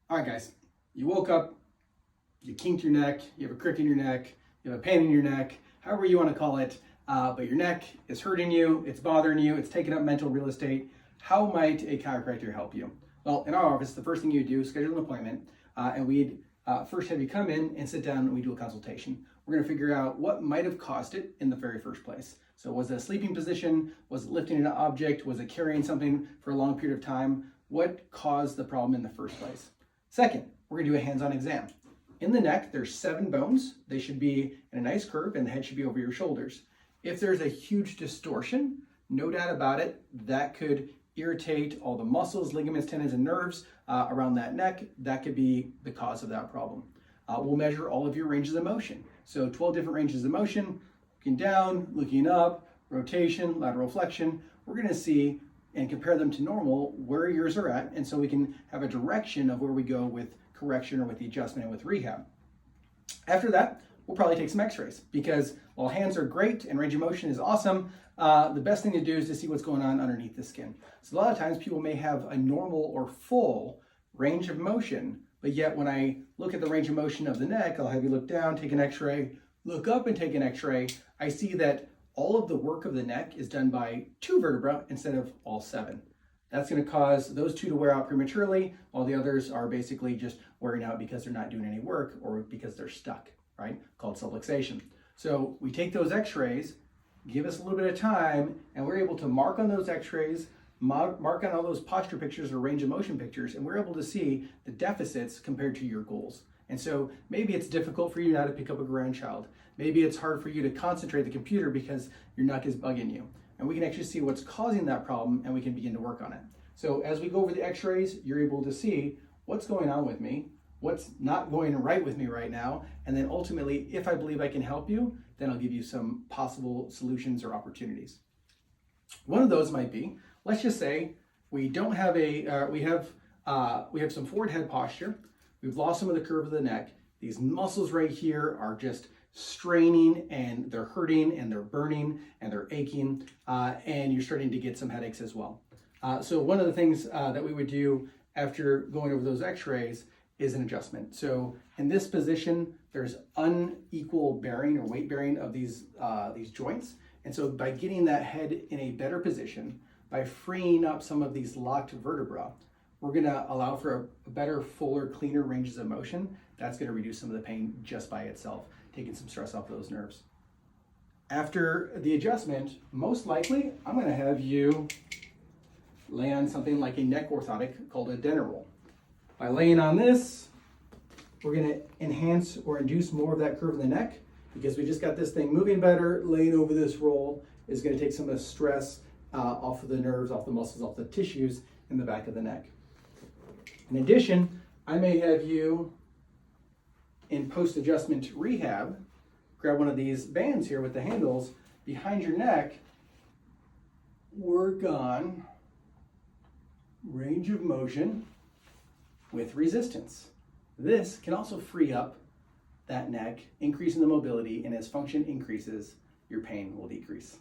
All right, guys, you woke up, you kinked your neck, you have a crick in your neck, you have a pain in your neck, however you want to call it, but your neck is hurting you, it's bothering you, it's taking up mental real estate. How might a chiropractor help you? Well, in our office, the first thing you do is schedule an appointment, and we'd first have you come in and sit down and we do a consultation. We're going to figure out what might have caused it in the very first place. So was it a sleeping position? Was it lifting an object? Was it carrying something for a long period of time? What caused the problem in the first place? Second, we're going to do a hands-on exam. In the neck, there's 7 bones. They should be in a nice curve and the head should be over your shoulders. If there's a huge distortion, no doubt about it, that could irritate all the muscles, ligaments, tendons, and nerves around that neck. That could be the cause of that problem. We'll measure all of your ranges of motion. So 12 different ranges of motion, looking down, looking up, rotation, lateral flexion. We're going to see and compare them to normal where yours are at, and so we can have a direction of where we go with correction or with the adjustment and with rehab. After that, we'll probably take some X-rays, because while hands are great and range of motion is awesome, the best thing to do is to see what's going on underneath the skin. So a lot of times people may have a normal or full range of motion, but yet when I look at the range of motion of the neck, I'll have you look down, take an X-ray, look up and take an X-ray. I see that all of the work of the neck is done by 2 vertebrae instead of all 7. That's going to cause those 2 to wear out prematurely, while the others are basically just wearing out because they're not doing any work or because they're stuck, right? Called subluxation. So we take those X-rays, give us a little bit of time, and we're able to mark on those X-rays, mark on all those posture pictures or range of motion pictures, and we're able to see the deficits compared to your goals. And so maybe it's difficult for you now to pick up a grandchild. Maybe it's hard for you to concentrate the computer because your neck is bugging you. And we can actually see what's causing that problem and we can begin to work on it. So as we go over the X-rays, you're able to see what's going on with me, what's not going right with me right now, and then ultimately, if I believe I can help you, then I'll give you some possible solutions or opportunities. One of those might be, let's just say we don't have we have some forward head posture. We've lost some of the curve of the neck. These muscles right here are just straining and they're hurting and they're burning and they're aching, and you're starting to get some headaches as well. So one of the things that we would do after going over those X-rays is an adjustment. So in this position, there's unequal bearing or weight bearing of these joints. And so by getting that head in a better position, by freeing up some of these locked vertebrae, we're going to allow for a better, fuller, cleaner ranges of motion. That's going to reduce some of the pain just by itself, taking some stress off those nerves. After the adjustment, most likely, I'm going to have you lay on something like a neck orthotic called a dinner roll. By laying on this, we're going to enhance or induce more of that curve in the neck, because we just got this thing moving better. Laying over this roll is going to take some of the stress off of the nerves, off the muscles, off the tissues in the back of the neck. In addition, I may have you in post-adjustment rehab, grab one of these bands here with the handles behind your neck, work on range of motion with resistance. This can also free up that neck, increasing the mobility, and as function increases, your pain will decrease.